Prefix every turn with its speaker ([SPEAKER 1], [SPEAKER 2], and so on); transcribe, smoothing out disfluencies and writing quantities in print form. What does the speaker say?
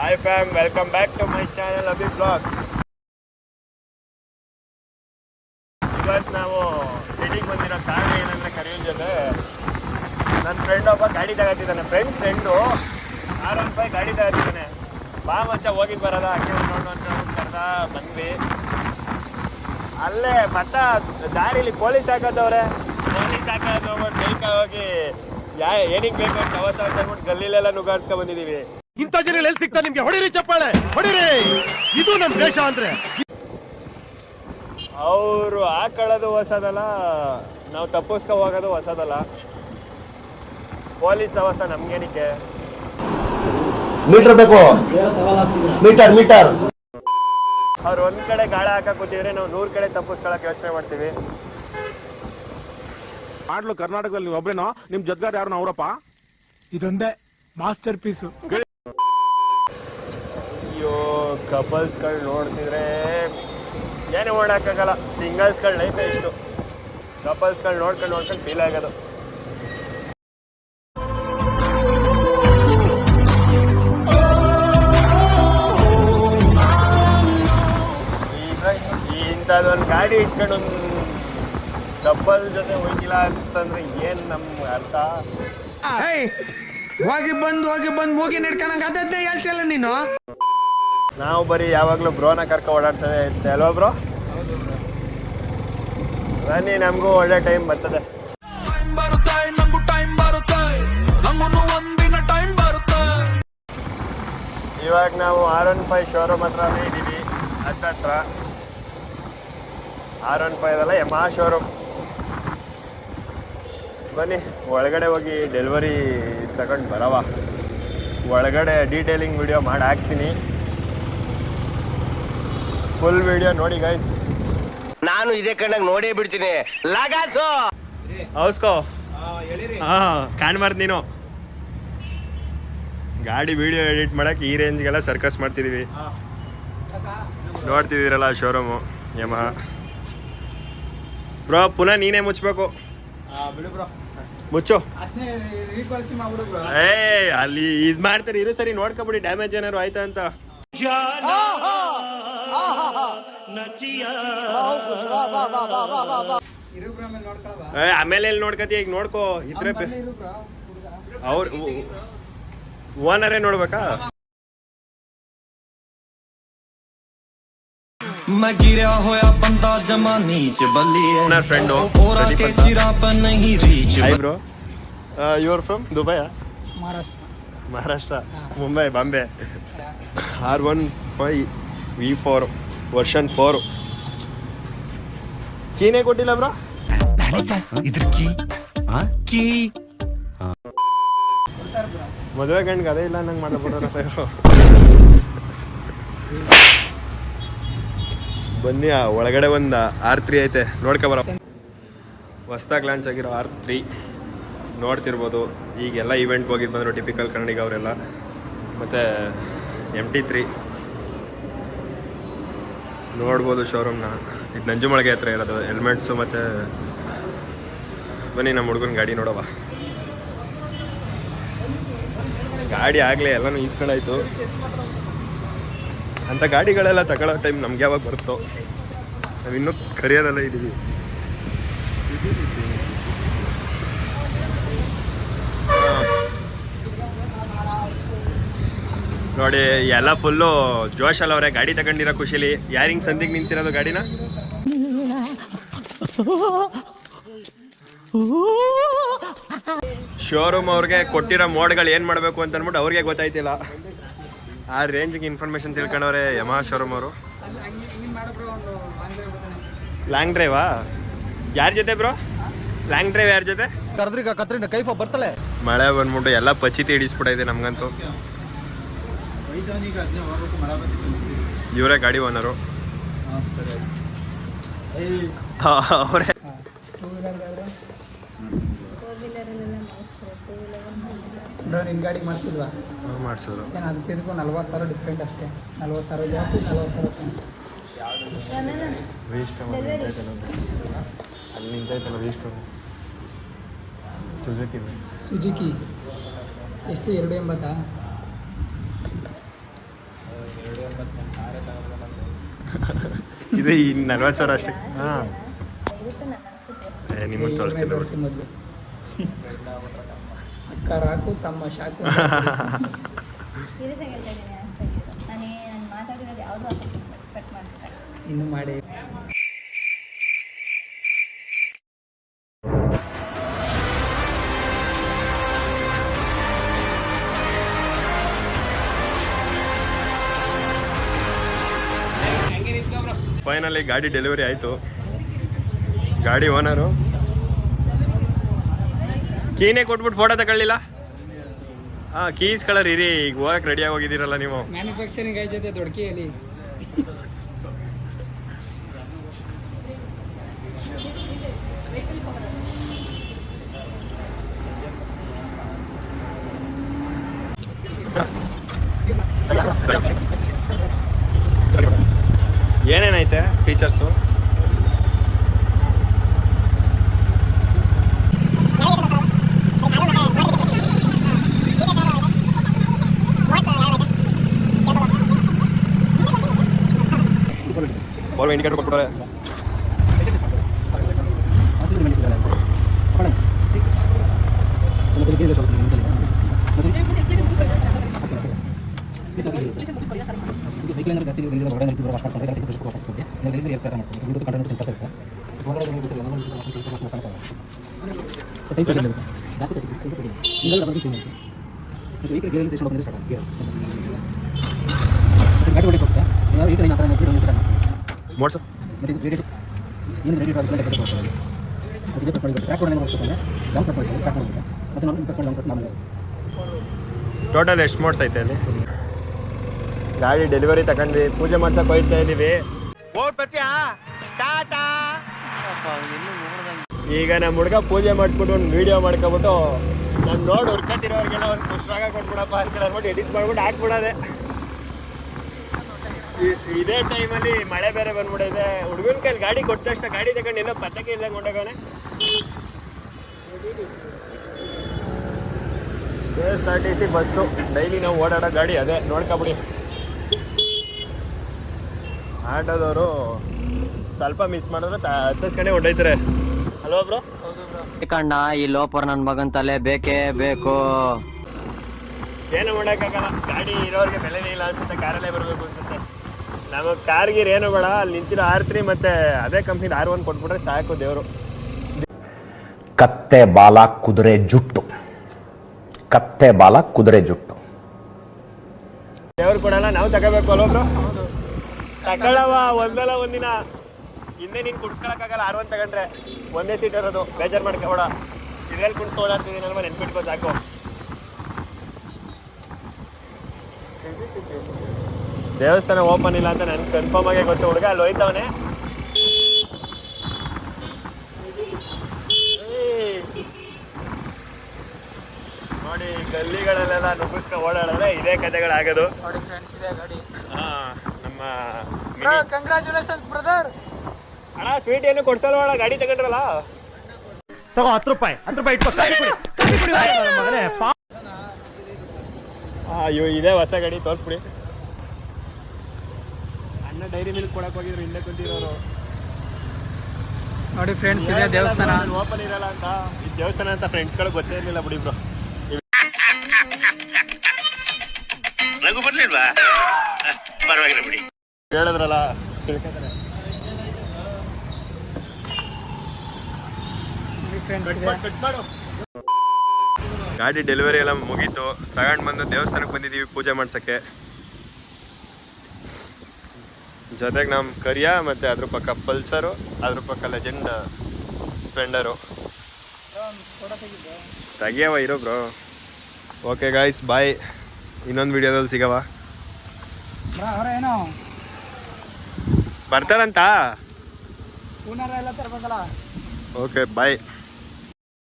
[SPEAKER 1] Hi fam, welcome back to my channel Abhi Vlogs. ಇವತ್ತು ನಾವು ಸಿಟಿಗೆ ಬಂದಿರೋ ಕಾರಣ ಏನಂದ್ರೆ ಕರಿಯೋನ್ ಜೊತೆ ನನ್ನ ಫ್ರೆಂಡ್ ಒಬ್ಬ ಗಾಡಿ ತಗೋತಿದ್ದಾನೆ. ಫ್ರೆಂಡು R15 ಗಾಡಿ ತಗೋತಿದ್ದಾನೆ. ಬಾ ಮಚ್ಚ ಹೋಗಿದ್ದು ಬರೋದ ಹಾಕಿ ನೋಡು ಅಂತ ಕರೆದ ಬಂದ್ವಿ. ಅಲ್ಲೇ ಮತ್ತ ದಾರಿಲಿ ಪೊಲೀಸ್ ಹಾಕೋದವ್ರೆ. ಪೊಲೀಸ್ ಹಾಕೋದು ಸೈಕ ಹೋಗಿ ಏನಿಗೆ ಬೇಕು ಸವಸ ಅಂತ ಅಂದ್ಬಿಟ್ಟು ಗಲ್ಲಿಲೆಲ್ಲ ನುಗ್ಗಾಡ್ಸ್ಕೊಂಡ್ ಬಂದಿದ್ದೀವಿ.
[SPEAKER 2] ಇಂಥ ಜನ ಎಲ್ಲಿ ಸಿಗ್ತಾರೆ ನಿಮ್ಗೆ? ಹೊಡಿರಿ ಚಪ್ಪಾಳೆ, ಹೊಡಿರಿ. ಇದು ನಮ್ ದೇಶ ಅಂದ್ರೆ.
[SPEAKER 1] ಅವರು ಹಾಕೊಳ್ಳೋದು ಹೊಸದಲ್ಲ, ನಾವು ತಪ್ಪಿಸ್ಕೊ ಹೋಗೋದು ಹೊಸದಲ್ಲ. ಪೊಲೀಸ್ ಅವಸ್ಥೆ ನಮ್ಗೇನಿಕೆ?
[SPEAKER 3] ಮೀಟರ್ ಬೇಕು, ಮೀಟರ್.
[SPEAKER 1] ಅವ್ರು ಒಂದ್ ಕಡೆ ಗಾಳ ಹಾಕಕ್ ಕೂತಿದ್ರೆ ನಾವು 100 ಕಡೆ ತಪ್ಪಿಸ್ಕೊಳಕ್ ಯೋಚನೆ ಮಾಡ್ತೀವಿ.
[SPEAKER 2] ಮಾಡ್ಲು ಕರ್ನಾಟಕದಲ್ಲಿ ನೀವು ಒಬ್ರೇನೋ, ನಿಮ್ ಜೊತೆಗಾರ ಯಾರು ಅವರಪ್ಪ?
[SPEAKER 4] ಇದೊಂದೇ ಮಾಸ್ಟರ್ ಪೀಸು.
[SPEAKER 1] ಅಯ್ಯೋ, ಕಪಲ್ಸ್ಗಳು ನೋಡ್ತಿದ್ರೆ ಏನು ಓಡಾಕಾಗಲ್ಲ. ಸಿಂಗಲ್ಸ್ಗಳ ಲೈಫೇ ಇಷ್ಟು. ಕಪಲ್ಸ್ಗಳು ನೋಡ್ಕೊಂಡು ಫೀಲ್ ಆಗೋದು. ಇಂಥದ್ದೊಂದು ಗಾಡಿ ಇಟ್ಕೊಂಡು ಒಂದು ಕಪಲ್ ಜೊತೆ ಹೋಗಿಲ್ಲ ಅಂತಂದ್ರೆ ಏನ್ ನಮ್ಗೆ ಅರ್ಥ?
[SPEAKER 5] ಹೋಗಿ ಬಂದು ಮೂಗಿ ನಡ್ಕೊಂಡಂಗ ಅದನ್ನೇ ಹೇಳ್ತಿಲ್ಲ ನೀನು.
[SPEAKER 1] ನಾವು ಬರೀ ಯಾವಾಗ್ಲೂ ಬ್ರೋನ ಕರ್ಕ ಓಡಾಡ್ಸೋದೇ ಇರುತ್ತೆ ಅಲ್ವಾ ಬ್ರೋ? ಬನ್ನಿ, ನಮಗೂ ಒಳ್ಳೆ ಟೈಮ್ ಬರ್ತದೆ. ಇವಾಗ ನಾವು R15 ಶೋರೂಮ್ ಹತ್ರ ಇದ್ದೀವಿ. ಹತ್ರ R15 ಅಲ್ಲ, ಯಮಹಾ ಶೋರೂಮ್. ಬನ್ನಿ ಒಳಗಡೆ ಹೋಗಿ ಡೆಲಿವರಿ ತಗೊಂಡು ಬರವ. ಒಳಗಡೆ ಡೀಟೇಲಿಂಗ್ ವಿಡಿಯೋ ಮಾಡಿ ಹಾಕ್ತೀನಿ. ಫುಲ್ ವಿಡಿಯೋ ನೋಡಿ ಗೈಸ್.
[SPEAKER 3] ನಾನು ಇದೇ ಕಣ್ಣಾಗ ನೋಡೇ ಬಿಡ್ತೀನಿ. ಲಾಗಾಸು
[SPEAKER 1] ಹೌಸ್ಕೋ ಕಾಣ್ಬಾರ್ದು ನೀನು. ಗಾಡಿ ವಿಡಿಯೋ ಎಡಿಟ್ ಮಾಡಕ್ಕೆ ಈ ರೇಂಜ್ಗೆಲ್ಲ ಸರ್ಕಸ್ ಮಾಡ್ತಿದ್ದೀವಿ. ನೋಡ್ತಿದ್ದೀರಲ್ಲ ಶೋರೂಮು ಯಮಹಾ. ಬ್ರೋ ಪುನಃ ನೀನೇ ಮುಚ್ಚಬೇಕು. ಮುಚ್ಚು. ಅಲ್ಲಿ ಇದು ಮಾಡ್ತಾರೆ. ಇರು ಸರಿ, ನೋಡ್ಕೊಬಿಡಿ ಡ್ಯಾಮೇಜ್ ಏನಾರು ಆಯ್ತಾ ಅಂತ. ಆಮೇಲೆ ಎಲ್ಲಿ ನೋಡ್ಕತಿ? ಈಗ ನೋಡ್ಕೋ ಇದ್ರೆ ಅವ್ರ ಓನರೇ ನೋಡ್ಬೇಕಾ?
[SPEAKER 6] मैं गिरा होया बंदा जमा नीच बल्ली है
[SPEAKER 1] ना फ्रेंड हो
[SPEAKER 6] और के सिरा पर नहीं reach.
[SPEAKER 1] Hi bro, you are from Dubai? Maharashtra, Mumbai, Bombay. R15 V4 version 4 ಕೀನೇ ಕೊಟ್ಟಿಲ್ಲ ಬ್ರೋ.
[SPEAKER 6] इधर की
[SPEAKER 1] ಮದುವೆ ಗಂಡ್ಗೆ ಅದೇ ಇಲ್ಲ ನಂಗೆ ಮಾಡಬಿಡೋರಪ್ಪ ಇವರು. ಬನ್ನಿ, ಒಳಗಡೆ ಒಂದು R3 ಐತೆ, ನೋಡ್ಕೊಬರ. ಹೊಸ್ದಾಗಿ ಲಾಂಚ್ ಆಗಿರೋ R3 ನೋಡ್ತಿರ್ಬೋದು. ಈಗೆಲ್ಲ ಇವೆಂಟ್ಗೆ ಹೋಗಿದ್ದು ಬಂದರು ಟಿಪಿಕಲ್ ಕನ್ನಡಿಗ ಅವರೆಲ್ಲ. ಮತ್ತು MT3 ನೋಡ್ಬೋದು ಶೋರೂಮ್ನ. ಇದು ನಂಜುಮಳಿಗೆ ಹತ್ರ ಇರೋದು. ಹೆಲ್ಮೆಟ್ಸು ಮತ್ತು ಬನ್ನಿ ನಮ್ಮ ಹುಡುಗನ ಗಾಡಿ ನೋಡವ. ಗಾಡಿ ಆಗಲೇ ಎಲ್ಲನೂ ಈಸ್ಕೊಂಡಾಯ್ತು. ಅಂಥ ಗಾಡಿಗಳೆಲ್ಲ ತಗೊಳ್ಳೋ ಟೈಮ್ ನಮ್ಗೆ ಯಾವಾಗ ಬರುತ್ತೋ? ನಾವಿನ್ನೂ ಕರಿಯೋದೆಲ್ಲ ಇದ್ದೀವಿ. ನೋಡಿ ಎಲ್ಲ ಫುಲ್ಲು ಜೋಶಲ್ಲಿ ಅವರೇ. ಗಾಡಿ ತಗೊಂಡಿರೋ ಖುಷಿಲಿ ಯಾರಿಂಗ್ ಸಂದಿಗೆ ನಿಂತಿರೋದು ಗಾಡಿನ. ಶೋರೂಮ್ ಅವ್ರಿಗೆ ಕೊಟ್ಟಿರೋ ಮೋಡ್ಗಳು ಏನು ಮಾಡಬೇಕು ಅಂತ ಅಂದ್ಬಿಟ್ಟು ಅವ್ರಿಗೆ ಗೊತ್ತಾಯ್ತಿಲ್ಲ. ಆ ರೇಂಜಿಗೆ ಇನ್ಫಾರ್ಮೇಶನ್ ತಿಳ್ಕೊಂಡವ್ರೆ ಯಮಹಾ ಶೋರೂಮ್ ಅವರು. ಲಾಂಗ್ ಡ್ರೈವಾ? ಯಾರ ಜೊತೆ ಬ್ರೋ? ಲಾಂಗ್ ಡ್ರೈವ್ ಯಾರ ಜೊತೆ?
[SPEAKER 5] ಕರ್ದ್ರಿಗ ಕತ್ರಿನ ಕೈಫ ಬರ್ತಾಳೆ.
[SPEAKER 1] ಮಳೆ ಬಂದ್ಬಿಟ್ಟು ಎಲ್ಲ ಪಚಿತಿ ಹಿಡಿಸ್ಬಿಟ್ಟೈತೆ ನಮ್ಗಂತೂ. ಇವರೇ ಗಾಡಿ ಓನರು ಅವರೇ.
[SPEAKER 4] ನಿನ್ನ ಗಾಡಿ ಮಾಡ್ತಿಲ್ವಾ?
[SPEAKER 1] ಮಾಡಿಸಿದ್ರು.
[SPEAKER 4] ಏನು ಅದಕ್ಕೆ ಇದಕ್ಕೂ 40,000 ಡಿಫ್ರೆಂಟ್ ಅಷ್ಟೇ. 40,000 ಜಾಸ್ತಿ, 40,000
[SPEAKER 1] ಅಲ್ಲಿ ನಿಂತೈತಲ್ಲ ರಿಜಿಸ್ಟರ್. ಸುಜುಕಿ
[SPEAKER 4] ಎಷ್ಟು? 280.
[SPEAKER 1] ಇದು ಈ 40,000 ಅಷ್ಟೇ. ಹಾಂ ನಿಮಗೆ ತೋರಿಸ್ತೀನಿ
[SPEAKER 4] ತೋರಿಸಿ ಮೊದಲು ಅಕ್ಕ ರಾಕು ತಮ್ಮ ಶಾಕು
[SPEAKER 7] ಸೀರಿಯಸ್ ಆಗಿ ಹೇಳ್ತಾ ಇದ್ದೀನಿ ನಾನು ಮಾತಾಡಿರೋದು ಯಾವುದೋ ಕಟ್ ಮಾಡ್ತಾರೆ
[SPEAKER 4] ಇನ್ನು ಮಾಡಿ
[SPEAKER 1] ಫೈನಲಿ ಗಾಡಿ ಡೆಲಿವರಿ ಆಯಿತು. ಗಾಡಿ ಓನರು ಕೀನೇ ಕೊಟ್ಬಿಟ್ಟು ಫೋಟೋ ತಗೊಳ್ಳಿಲ್ಲ. ಹಾಂ ಕೀಸ್ ಕಲರ್ ಇರಿ, ಈಗ ಹೋಗಕ್ಕೆ ರೆಡಿಯಾಗಿ ಹೋಗಿದ್ದೀರಲ್ಲ ನೀವು.
[SPEAKER 4] ಮ್ಯಾನುಫ್ಯಾಕ್ಚರಿಂಗ್ ಆಯ್ತದೆ ದೊಡ್ಕಿಯಲ್ಲಿ
[SPEAKER 1] ಏನೇನೈತೆ ಫೀಚರ್ಸು? ಫೋರ್ ಇಂಡಿಕೇಟರ್ ಕೊಟ್ಬಿಟ್ರೆ ಮೋಡ್ಸು ಟೋಟಲ್ ಎಷ್ಟು ಮೋಡ್ಸ್ ಐತೆ ಅಲ್ಲಿ? ಗಾಡಿ ಡೆಲಿವರಿ ತಗೊಂಡ್ವಿ, ಪೂಜೆ ಮಾಡ್ಸಕ್ಕೆ ಹೋಗ್ತಾ ಇದ್ದೀವಿ. ಈಗ ನಮ್ಮ ಹುಡುಗ ಪೂಜೆ ಮಾಡಿಸ್ಬಿಟ್ಟು ಒಂದು ವೀಡಿಯೋ ಮಾಡ್ಕೊಬಿಟ್ಟು ನಾನು ನೋಡಿ ಹುರ್ಕತ್ತಿರೋರಿಗೆಲ್ಲ ಒಂದು ಖುಷಿಯಾಗ ಕೊಟ್ಬಿಡಪ್ಪ ಅಂತ ಅಂದ್ಬಿಟ್ಟು ಎಡಿಟ್ ಮಾಡ್ಬಿಟ್ಟು ಹಾಕ್ಬಿಡೋದೆ. ಇದೇ ಟೈಮಲ್ಲಿ ಮಳೆ ಬೇರೆ ಬಂದ್ಬಿಟ್ಟಿದೆ. ಹುಡುಗನ ಕೈಲಿ ಗಾಡಿ ಕೊಟ್ಟ ತಕ್ಷಣ ಗಾಡಿ ತಗೊಂಡು ಎಲ್ಲೋ ಪತ್ತಕ್ಕೆ ಇಲ್ಲ ಕೊಂಡೋಗೋಣ. KSRTC ಬಸ್ಸು ಡೈಲಿ ನಾವು ಓಡಾಡೋ ಗಾಡಿ ಅದೇ, ನೋಡ್ಕೊಬಿಡಿ. ಆಟೋದವರು ಸ್ವಲ್ಪ ಮಿಸ್ ಮಾಡಿದ್ರೆ ಹತ್ತಿಸ್ಕೊಂಡೆ ಹೊಟ್ಟೈತಾರೆ ಅಲ್ವಾ ಬ್ರೋ?
[SPEAKER 3] ಕಣ್ಣ ಈ ಲೋಪರ್ ನನ್ನ ಮಗನ್ ತಲೆ ಬೇಕೇ ಬೇಕು.
[SPEAKER 1] ಏನು ಮಾಡೋಕ್ಕಾಗಲ್ಲ, ಗಾಡಿ ಇರೋರಿಗೆ ಬೆಲೆನೇ ಇಲ್ಲ ಅನ್ಸುತ್ತೆ, ಕಾರಲ್ಲೇ ಬರಬೇಕು ಅನ್ಸುತ್ತೆ. ನಮಗೆ ಕಾರ್ಗಿರ್ ಏನು ಬೇಡ, ಅಲ್ಲಿ ನಿಂತಿರೋ R3 ಮತ್ತೆ ಅದೇ ಕಂಪ್ನಿದ R1 ಕೊಟ್ಬಿಟ್ರೆ ಸಾಕು ದೇವರು.
[SPEAKER 8] ಕತ್ತೆ ಬಾಲ ಕುದುರೆ ಜುಟ್ಟು, ಕತ್ತೆ ಬಾಲ ಕುದುರೆ ಜುಟ್ಟು.
[SPEAKER 1] ದೇವ್ರು ಕೊಡಲ್ಲ, ನಾವು ತಗೋಬೇಕು ಅಲ್ವ ಬ್ರೋ? ತಗೊಳ್ಳವ ಒಂದಲ್ಲ ಒಂದಿನ. ಹಿಂದೆ ನೀನು ಕುಡ್ಸ್ಕೊಳಕ್ಕಾಗಲ್ಲ R1 ತಗೊಂಡ್ರೆ, ಒಂದೇ ಸೀಟ್ ಇರೋದು, ಬೇಜಾರು ಮಾಡ್ಕೊಬೇಡ. ಇದ್ರಲ್ಲಿ ಕುಡ್ಸ್ಕೊ ಓಡಾಡ್ತಿದ್ದೀನಿ ಅಲ್ವಾ, ನೆನ್ಪಿಟ್ಕೋ ಸಾಕು. ದೇವಸ್ಥಾನ ಓಪನ್ ಇಲ್ಲ ಅಂತ ನನ್ಗೆ ಕನ್ಫರ್ಮ್ ಆಗೇ ಗೊತ್ತು. ಹುಡುಗ ಅಲ್ಲಿ ಹೋಯ್ತವನೆ. ನೋಡಿ ಗಲ್ಲಿಗಳಲ್ಲೆಲ್ಲ ನುಗ್ಗಿಸ್ಕೊ ಓಡಾಡಿದ್ರೆ ಇದೇ ಕಥೆಗಳಾಗೋದು. ಹಾಂ ನಮ್ಮ
[SPEAKER 4] ಕಂಗ್ರಾಚುಲೇಷನ್ಸ್ ಬ್ರದರ್.
[SPEAKER 1] ಅಣ್ಣ ಸ್ವೀಟ್ ಏನು ಕೊಡ್ಸಲ್ವಣ, ಗಾಡಿ ತಗೊಂಡ್ರಲ್ಲ ತಗೋ 10 ರೂಪಾಯಿ ಇಟ್ಕೋ. ಅಯ್ಯೋ ಇದೇ ಹೊಸ ಗಾಡಿ, ತೋರಿಸ್ಬಿಡಿ. ಅಣ್ಣ ಡೈರಿ ಮಿಲ್ಕ್ ಕೊಡಕ್ ಹೋಗಿದ್ರು, ಹಿಂದೆ ಕುಂತಿರೋರು.
[SPEAKER 4] ನೋಡಿ ಫ್ರೆಂಡ್ಸ್, ಇದೆ ದೇವಸ್ಥಾನ.
[SPEAKER 1] ಓಪನ್ ಇರಲ್ಲ ಅಂತ, ಈ ದೇವಸ್ಥಾನ ಅಂತ ಫ್ರೆಂಡ್ಸ್ಗಳು ಗೊತ್ತೇ ಇರಲಿಲ್ಲ ಬಿಡಿ ಬ್ರೋ.
[SPEAKER 3] ನನಗೂ ಬರ್ಲಿಲ್ವಾ? ಪರವಾಗಿಲ್ಲ ಬಿಡಿ.
[SPEAKER 1] ಹೇಳಿದ್ರಲ್ಲ ತಿಳ್ಕೊತಾರೆ. ಗಾಡಿ ಡೆಲಿವರಿ ಎಲ್ಲ ಮುಗೀತು, ತಗೊಂಡು ಬಂದು ದೇವಸ್ಥಾನಕ್ಕೆ ಬಂದಿದ್ದೀವಿ ಪೂಜೆ ಮಾಡ್ಸೋಕ್ಕೆ. ಜೊತೆಗೆ ನಮ್ಮ ಕರಿಯ ಮತ್ತು ಅದ್ರ ಪಕ್ಕ ಪಲ್ಸರು, ಅದ್ರ ಪಕ್ಕ ಲೆಜೆಂಡ್ ಸ್ಪ್ಲೆಂಡರು ತೆಗಿಯವ ಇರೋ ಬ್ರೋ. ಓಕೆ ಗಾಯ್ಸ್, ಬಾಯ್. ಇನ್ನೊಂದು ವಿಡಿಯೋದಲ್ಲಿ ಸಿಗವ.
[SPEAKER 4] ಏನೋ
[SPEAKER 1] ಬರ್ತಾರಂತ.
[SPEAKER 4] ಪುನರ ಎಲ್ಲ ತರ್ಬೇಕಲ್ಲ.
[SPEAKER 1] Okay bye.